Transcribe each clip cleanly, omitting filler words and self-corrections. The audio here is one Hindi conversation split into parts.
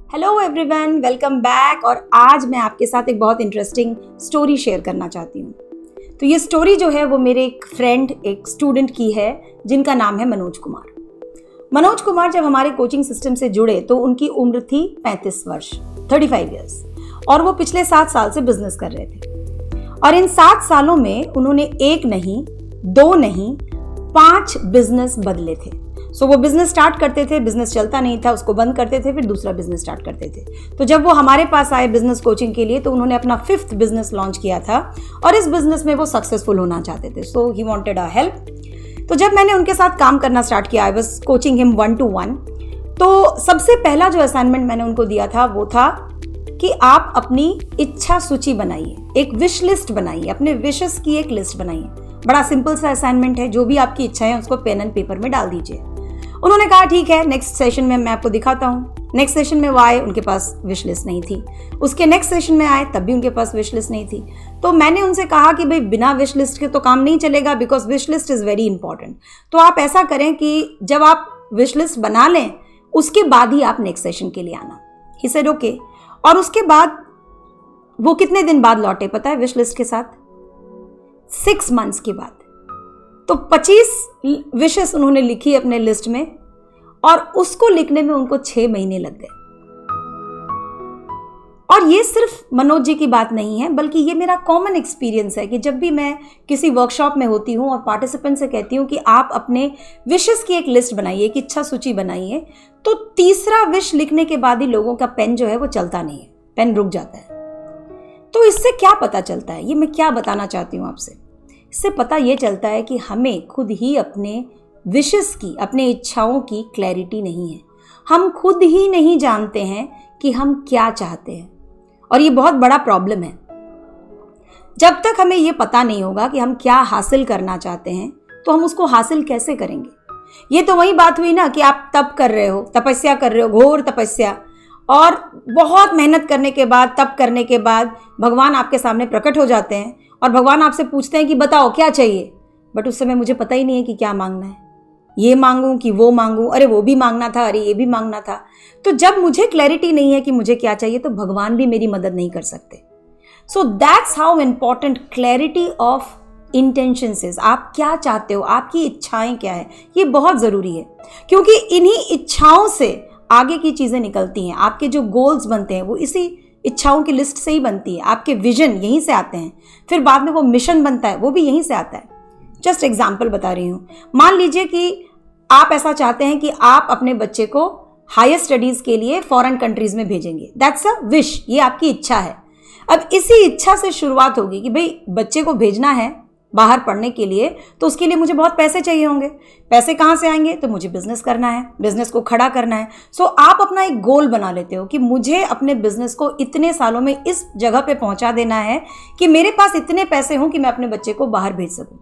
Hello everyone, welcome back. और आज मैं आपके साथ एक बहुत इंटरेस्टिंग स्टोरी शेयर करना चाहती हूँ। तो ये स्टोरी जो है वो मेरे एक फ्रेंड, एक स्टूडेंट की है जिनका नाम है मनोज कुमार। मनोज कुमार जब हमारे कोचिंग सिस्टम से जुड़े तो उनकी उम्र थी 35 वर्ष, 35 ईयर्स, और वो पिछले 7 साल से बिजनेस कर रहे थे। और इन 7 सालों में उन्होंने 1 नहीं, 2 नहीं, 5 बिजनेस बदले थे। वो बिजनेस स्टार्ट करते थे, बिजनेस चलता नहीं था, उसको बंद करते थे, फिर दूसरा बिजनेस स्टार्ट करते थे। तो जब वो हमारे पास आए बिजनेस कोचिंग के लिए तो उन्होंने अपना 5th बिजनेस लॉन्च किया था और इस बिजनेस में वो सक्सेसफुल होना चाहते थे। सो ही वांटेड अ हेल्प। तो जब मैंने उनके साथ काम करना स्टार्ट किया, I was coaching him 1-to-1। तो सबसे पहला जो असाइनमेंट मैंने उनको दिया था वो था कि आप अपनी इच्छा सूची बनाइए, एक विश लिस्ट बनाइए, अपने विशेस की एक लिस्ट बनाइए। बड़ा सिंपल सा असाइनमेंट है, जो भी आपकी इच्छाएं हैं उसको पेन एंड पेपर में डाल दीजिए। उन्होंने कहा ठीक है, नेक्स्ट सेशन में मैं आपको दिखाता हूँ। नेक्स्ट सेशन में वो आए, उनके पास विश लिस्ट नहीं थी। उसके नेक्स्ट सेशन में आए, तब भी उनके पास विश लिस्ट नहीं थी। तो मैंने उनसे कहा कि भाई बिना विश लिस्ट के तो काम नहीं चलेगा, because wish list is very important. तो आप ऐसा करें कि जब आप विश लिस्ट बना लें उसके बाद ही आप नेक्स्ट सेशन के लिए आना। He said okay. और उसके बाद वो कितने दिन बाद लौटे पता है विश लिस्ट के साथ? 6 मंथ्स के बाद। तो 25 विशेस उन्होंने लिखी अपने लिस्ट में और उसको लिखने में उनको 6 महीने लग गए। और ये सिर्फ मनोज जी की बात नहीं है, बल्कि ये मेरा कॉमन एक्सपीरियंस है कि जब भी मैं किसी वर्कशॉप में होती हूँ और पार्टिसिपेंट से कहती हूँ कि आप अपने विशेस की एक लिस्ट बनाइए, एक इच्छा सूची बनाइए, तो तीसरा विश लिखने के बाद ही लोगों का पेन जो है वो चलता नहीं है, पेन रुक जाता है। तो इससे क्या पता चलता है, ये मैं क्या बताना चाहती हूँ आपसे? इससे पता ये चलता है कि हमें खुद ही अपने विशेस की, अपने इच्छाओं की क्लैरिटी नहीं है। हम खुद ही नहीं जानते हैं कि हम क्या चाहते हैं, और ये बहुत बड़ा प्रॉब्लम है। जब तक हमें ये पता नहीं होगा कि हम क्या हासिल करना चाहते हैं तो हम उसको हासिल कैसे करेंगे? ये तो वही बात हुई ना कि आप तप कर रहे हो, तपस्या कर रहे हो, घोर तपस्या, और बहुत मेहनत करने के बाद, तप करने के बाद भगवान आपके सामने प्रकट हो जाते हैं और भगवान आपसे पूछते हैं कि बताओ क्या चाहिए। बट उस समय मुझे पता ही नहीं है कि क्या मांगना है, ये मांगूं कि वो मांगूं, अरे वो भी मांगना था, अरे ये भी मांगना था। तो जब मुझे क्लैरिटी नहीं है कि मुझे क्या चाहिए तो भगवान भी मेरी मदद नहीं कर सकते। So that's how important clarity of intentions is. आप क्या चाहते हो, आपकी इच्छाएं क्या है, ये बहुत ज़रूरी है, क्योंकि इन्हीं इच्छाओं से आगे की चीज़ें निकलती हैं। आपके जो गोल्स बनते हैं वो इसी इच्छाओं की लिस्ट से ही बनती है। आपके विजन यहीं से आते हैं, फिर बाद में वो मिशन बनता है, वो भी यहीं से आता है। जस्ट एग्जाम्पल बता रही हूँ। मान लीजिए कि आप ऐसा चाहते हैं कि आप अपने बच्चे को हायर स्टडीज़ के लिए फॉरेन कंट्रीज़ में भेजेंगे। दैट्स अ विश, ये आपकी इच्छा है। अब इसी इच्छा से शुरुआत होगी कि भाई बच्चे को भेजना है बाहर पढ़ने के लिए, तो उसके लिए मुझे बहुत पैसे चाहिए होंगे। पैसे कहाँ से आएंगे? तो मुझे बिजनेस करना है, बिजनेस को खड़ा करना है। सो आप अपना एक गोल बना लेते हो कि मुझे अपने बिजनेस को इतने सालों में इस जगह पे पहुंचा देना है कि मेरे पास इतने पैसे हों कि मैं अपने बच्चे को बाहर भेज सकूं।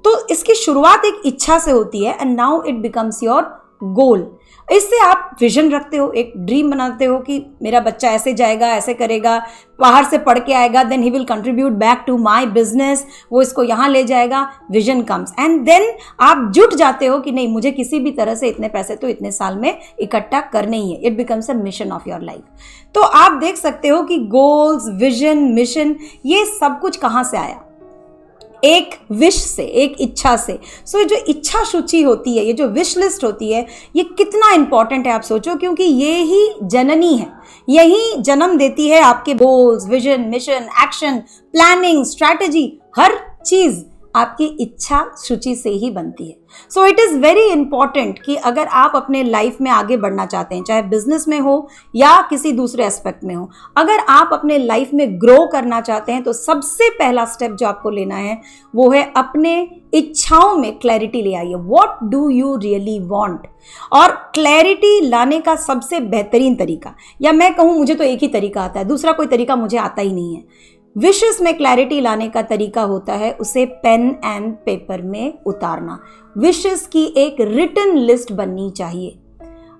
तो इसकी शुरुआत एक इच्छा से होती है and now it becomes your goal. इससे आप विजन रखते हो, एक ड्रीम बनाते हो कि मेरा बच्चा ऐसे जाएगा, ऐसे करेगा, बाहर से पढ़ के आएगा, then he will contribute back to my business, वो इसको यहाँ ले जाएगा। विजन कम्स एंड देन आप जुट जाते हो कि नहीं, मुझे किसी भी तरह से इतने पैसे तो इतने साल में इकट्ठा करने ही है। It becomes a mission of your life. तो आप देख सकते हो कि गोल्स, विजन, मिशन, ये सब कुछ कहाँ से आया? एक विश से, एक इच्छा से। सो जो इच्छा सूची होती है, ये जो विश लिस्ट होती है, ये कितना इंपॉर्टेंट है आप सोचो, क्योंकि ये ही जननी है, यही जन्म देती है आपके goals, vision, mission, action, planning, strategy. हर चीज आपकी इच्छा सूची से ही बनती है। So it is very important कि अगर आप अपने लाइफ में आगे बढ़ना चाहते हैं, चाहे बिजनेस में हो या किसी दूसरे एस्पेक्ट में हो, अगर आप अपने लाइफ में ग्रो करना चाहते हैं तो सबसे पहला स्टेप जो आपको लेना है वो है अपने इच्छाओं में क्लैरिटी ले आइए। What do you really want? और क्लैरिटी लाने का सबसे बेहतरीन तरीका, या मैं कहूँ मुझे तो एक ही तरीका आता है, दूसरा कोई तरीका मुझे आता ही नहीं है। विशेस में क्लैरिटी लाने का तरीका होता है उसे पेन एंड पेपर में उतारना। विशेस की एक रिटन लिस्ट बननी चाहिए।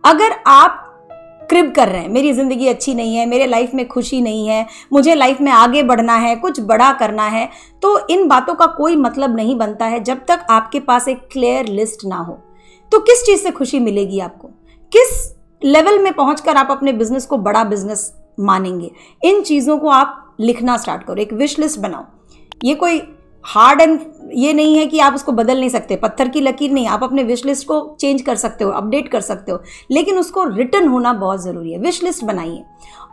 अगर आप क्रिब कर रहे हैं, मेरी जिंदगी अच्छी नहीं है, मेरे लाइफ में खुशी नहीं है, मुझे लाइफ में आगे बढ़ना है, कुछ बड़ा करना है, तो इन बातों का कोई मतलब नहीं बनता है जब तक आपके पास एक क्लियर लिस्ट ना हो। तो किस चीज से खुशी मिलेगी आपको? किस लेवल में पहुंचकर आप अपने बिजनेस को बड़ा बिजनेस मानेंगे। इन चीज़ों को आप लिखना स्टार्ट करो, एक विश लिस्ट बनाओ। ये कोई हार्ड एंड ये नहीं है कि आप उसको बदल नहीं सकते, पत्थर की लकीर नहीं, आप अपने विश लिस्ट को चेंज कर सकते हो, अपडेट कर सकते हो, लेकिन उसको रिटन होना बहुत ज़रूरी है। विश लिस्ट बनाइए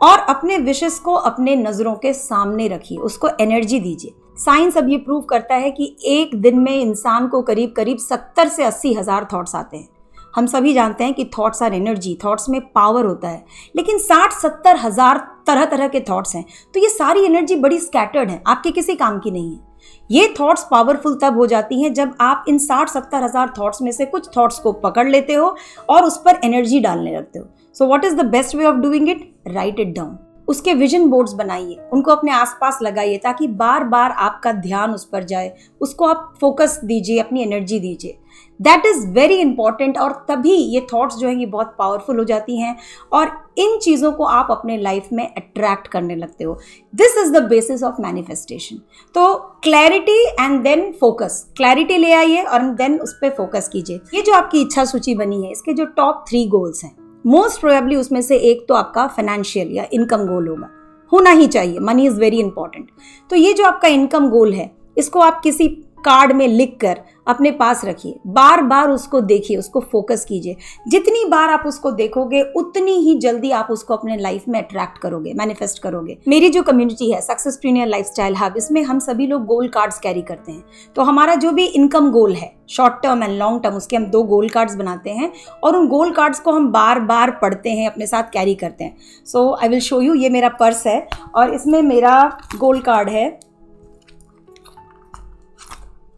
और अपने विशेस को अपने नज़रों के सामने रखिए, उसको एनर्जी दीजिए। साइंस अब ये प्रूव करता है कि एक दिन में इंसान को करीब करीब 70 से 80 हज़ार थॉट्स आते हैं। हम सभी जानते हैं कि थॉट्स आर एनर्जी, थॉट्स में पावर होता है, लेकिन 60-70 हज़ार तरह तरह के थॉट्स हैं। तो ये सारी एनर्जी बड़ी स्कैटर्ड है, आपके किसी काम की नहीं है। ये थॉट्स पावरफुल तब हो जाती हैं जब आप इन 60-70 हज़ार थॉट्स में से कुछ थॉट्स को पकड़ लेते हो और उस पर एनर्जी डालने लगते हो। So what is the best way of doing it? Right it down. उसके विजन बोर्ड्स बनाइए, उनको अपने आसपास लगाइए ताकि बार बार आपका ध्यान उस पर जाए, उसको आप फोकस दीजिए, अपनी एनर्जी दीजिए। That is very important. और तभी ये थॉट्स जो हैं ये बहुत पावरफुल हो जाती हैं और इन चीज़ों को आप अपने लाइफ में अट्रैक्ट करने लगते हो। This is the basis of manifestation. तो clarity and then focus, clarity ले आइए और देन उस पर फोकस कीजिए। ये जो आपकी इच्छा सूची बनी है, इसके जो टॉप 3 गोल्स हैं, मोस्ट प्रोबेबली उसमें से एक तो आपका फाइनेंशियल या इनकम गोल होना ही चाहिए। Money is very important. तो ये जो आपका इनकम गोल है, इसको आप किसी कार्ड में लिखकर अपने पास रखिए, बार बार उसको देखिए, उसको फोकस कीजिए। जितनी बार आप उसको देखोगे उतनी ही जल्दी आप उसको अपने लाइफ में अट्रैक्ट करोगे, मैनिफेस्ट करोगे। मेरी जो कम्युनिटी है सक्सेसप्रेन्योर लाइफस्टाइल हब, इसमें हम सभी लोग गोल कार्ड्स कैरी करते हैं। तो हमारा जो भी इनकम गोल है, short term and long term, उसके हम 2 गोल कार्ड्स बनाते हैं और उन गोल कार्ड्स को हम बार बार पढ़ते हैं, अपने साथ कैरी करते हैं। सो आई विल शो यू। ये मेरा पर्स है और इसमें मेरा गोल कार्ड है,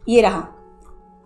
ये रहा।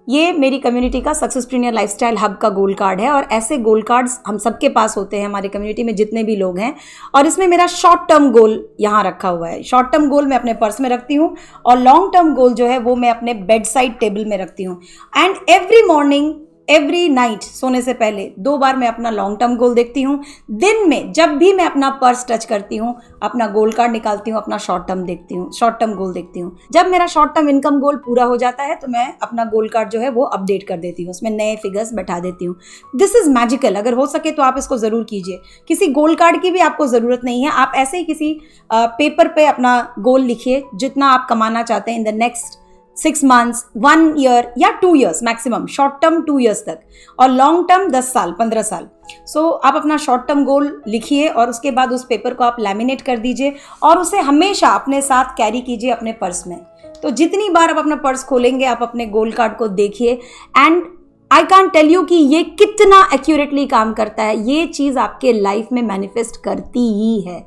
ये मेरी कम्युनिटी का सक्सेसप्रेन्योर लाइफस्टाइल हब का गोल कार्ड है और ऐसे गोल कार्ड्स हम सबके पास होते हैं, हमारी कम्युनिटी में जितने भी लोग हैं। और इसमें मेरा शॉर्ट टर्म गोल यहाँ रखा हुआ है। शॉर्ट टर्म गोल मैं अपने पर्स में रखती हूँ और लॉन्ग टर्म गोल जो है वो मैं अपने बेड साइड टेबल में रखती हूँ। And every morning, every night, सोने से पहले 2 बार मैं अपना लॉन्ग टर्म गोल देखती हूँ। दिन में जब भी मैं अपना पर्स टच करती हूँ, अपना गोल कार्ड निकालती हूँ, अपना शॉर्ट टर्म गोल देखती हूँ। जब मेरा शॉर्ट टर्म इनकम गोल पूरा हो जाता है तो मैं अपना गोल कार्ड जो है वो अपडेट कर देती हूँ, उसमें नए फिगर्स बैठा देती हूँ। This is magical. अगर हो सके तो आप इसको ज़रूर कीजिए। किसी गोल कार्ड की भी आपको ज़रूरत नहीं है, आप ऐसे ही किसी पेपर पे अपना गोल लिखिए, जितना आप कमाना चाहते हैं in the next 6 months, 1 year या 2 years maximum. Short term 2 years तक और लॉन्ग टर्म 10 साल, 15 साल। सो आप अपना शॉर्ट टर्म गोल लिखिए और उसके बाद उस पेपर को आप लैमिनेट कर दीजिए और उसे हमेशा अपने साथ कैरी कीजिए अपने पर्स में। तो जितनी बार आप अपना पर्स खोलेंगे, आप अपने गोल कार्ड को देखिए and I can't tell you कि ये कितना एक्यूरेटली काम करता है। ये चीज़ आपके लाइफ में मैनिफेस्ट करती ही है।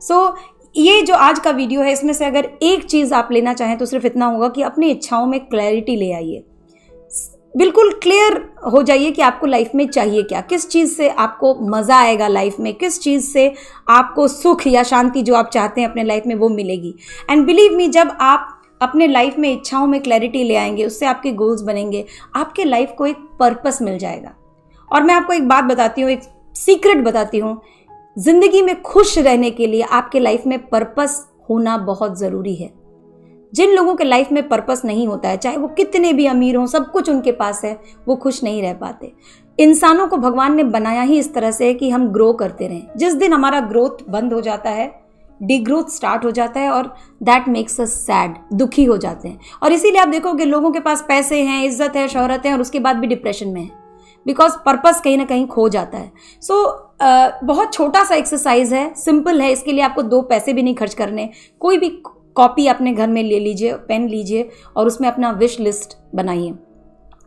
सो ये जो आज का वीडियो है, इसमें से अगर एक चीज़ आप लेना चाहें तो सिर्फ इतना होगा कि अपनी इच्छाओं में क्लैरिटी ले आइए। बिल्कुल क्लियर हो जाइए कि आपको लाइफ में चाहिए क्या, किस चीज़ से आपको मज़ा आएगा लाइफ में, किस चीज़ से आपको सुख या शांति जो आप चाहते हैं अपने लाइफ में वो मिलेगी। एंड बिलीव मी, जब आप अपने लाइफ में इच्छाओं में क्लैरिटी ले आएंगे, उससे आपके गोल्स बनेंगे, आपके लाइफ को एक पर्पस मिल जाएगा। और मैं आपको एक बात बताती हूँ, एक सीक्रेट बताती हूँ। जिंदगी में खुश रहने के लिए आपके लाइफ में पर्पस होना बहुत ज़रूरी है। जिन लोगों के लाइफ में पर्पस नहीं होता है, चाहे वो कितने भी अमीर हों, सब कुछ उनके पास है, वो खुश नहीं रह पाते। इंसानों को भगवान ने बनाया ही इस तरह से कि हम ग्रो करते रहें। जिस दिन हमारा ग्रोथ बंद हो जाता है, डिग्रोथ स्टार्ट हो जाता है और दैट मेक्स अस सैड, दुखी हो जाते हैं। और इसीलिए आप देखोगे लोगों के पास पैसे हैं, इज्जत है, शोहरत है और उसके बाद भी डिप्रेशन में है, बिकॉज पर्पस कहीं ना कहीं खो जाता है। सो बहुत छोटा सा एक्सरसाइज है, सिंपल है। इसके लिए आपको 2 पैसे भी नहीं खर्च करने। कोई भी कॉपी अपने घर में ले लीजिए, पेन लीजिए और उसमें अपना विश लिस्ट बनाइए,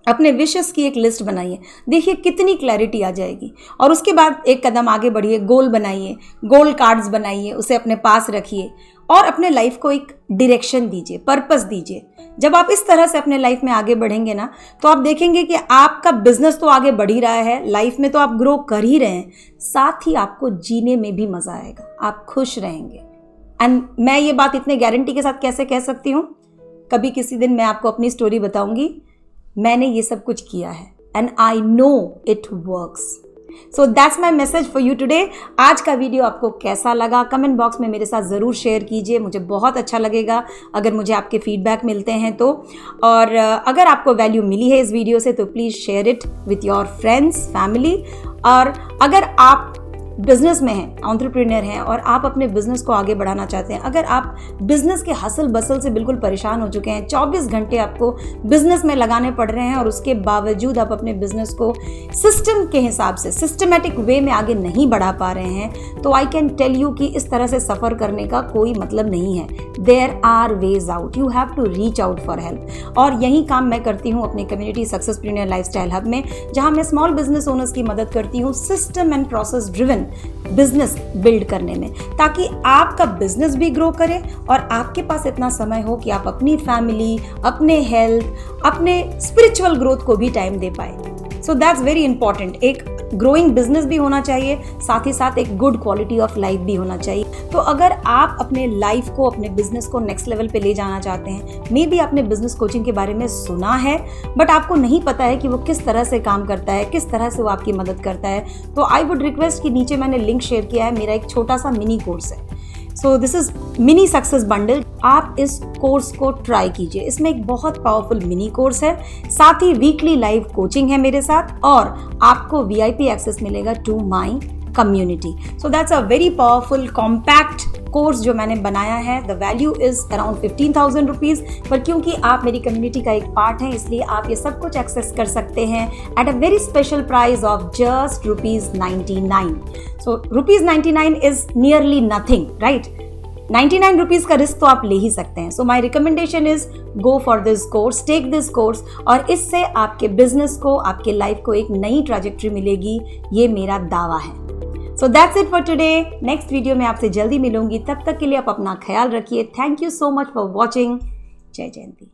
अपने विशेस की एक लिस्ट बनाइए। देखिए कितनी क्लैरिटी आ जाएगी। और उसके बाद एक कदम आगे बढ़िए, गोल बनाइए, गोल कार्ड्स बनाइए, उसे अपने पास रखिए और अपने लाइफ को एक डायरेक्शन दीजिए, पर्पस दीजिए। जब आप इस तरह से अपने लाइफ में आगे बढ़ेंगे ना, तो आप देखेंगे कि आपका बिजनेस तो आगे बढ़ ही रहा है, लाइफ में तो आप ग्रो कर ही रहे हैं, साथ ही आपको जीने में भी मज़ा आएगा, आप खुश रहेंगे। एंड मैं ये बात इतने गारंटी के साथ कैसे कह सकती हूँ, कभी किसी दिन मैं आपको अपनी स्टोरी बताऊंगी। मैंने ये सब कुछ किया है and I know it works. So that's my message for you today. आज का वीडियो आपको कैसा लगा कमेंट बॉक्स में मेरे साथ ज़रूर शेयर कीजिए, मुझे बहुत अच्छा लगेगा अगर मुझे आपके फीडबैक मिलते हैं तो। और अगर आपको वैल्यू मिली है इस वीडियो से तो please share it with your friends, family. और अगर आप बिजनेस में हैं, एंटरप्रेन्योर हैं और आप अपने बिजनेस को आगे बढ़ाना चाहते हैं, अगर आप बिजनेस के हसल बसल से बिल्कुल परेशान हो चुके हैं, 24 घंटे आपको बिजनेस में लगाने पड़ रहे हैं और उसके बावजूद आप अपने बिजनेस को सिस्टम के हिसाब से सिस्टमेटिक वे में आगे नहीं बढ़ा पा रहे हैं, तो आई कैन टेल यू कि इस तरह से सफ़र करने का कोई मतलब नहीं है। There are ways out, you have to reach out for help. और यही काम मैं करती हूँ अपनी कम्युनिटी सक्सेसप्रेन्योर लाइफस्टाइल हब में, जहाँ मैं स्मॉल बिजनेस ओनर्स की मदद करती हूँ system and process driven business build करने में, ताकि आपका बिजनेस भी ग्रो करे और आपके पास इतना समय हो कि आप अपनी फैमिली, अपने हेल्थ, अपने स्पिरिचुअल ग्रोथ को भी टाइम दे पाए। So that's very important. एक ग्रोइंग बिजनेस भी होना चाहिए, साथ ही साथ एक गुड क्वालिटी ऑफ लाइफ भी होना चाहिए। तो अगर आप अपने लाइफ को, अपने बिजनेस को नेक्स्ट लेवल पे ले जाना चाहते हैं, मे बी आपने बिजनेस कोचिंग के बारे में सुना है बट आपको नहीं पता है कि वो किस तरह से काम करता है, किस तरह से वो आपकी मदद करता है, तो आई वुड रिक्वेस्ट कि नीचे मैंने लिंक शेयर किया है, मेरा एक छोटा सा मिनी कोर्स है। So this is mini success bundle. आप इस कोर्स को ट्राई कीजिए, इसमें एक बहुत पावरफुल मिनी कोर्स है, साथ ही वीकली लाइव कोचिंग है मेरे साथ और आपको VIP एक्सेस मिलेगा to my community. So that's a very powerful compact course जो मैंने बनाया है। The value is around 15,000 rupees, पर क्योंकि आप मेरी कम्युनिटी का एक पार्ट हैं इसलिए आप ये सब कुछ एक्सेस कर सकते हैं at a very special price of just ₹99। So ₹99 is nearly nothing, right? 99 rupees का रिस्क तो आप ले ही सकते हैं। So my recommendation is go for this course, take this course, और इससे आपके बिजनेस को, आपके लाइफ को एक नई ट्रैजेक्टरी मिलेगी, ये मेरा दावा है। So that's it for today. Next video में आपसे जल्दी मिलूंगी, तब तक के लिए आप अपना ख्याल रखिए। Thank you so much for watching. जय जयंती।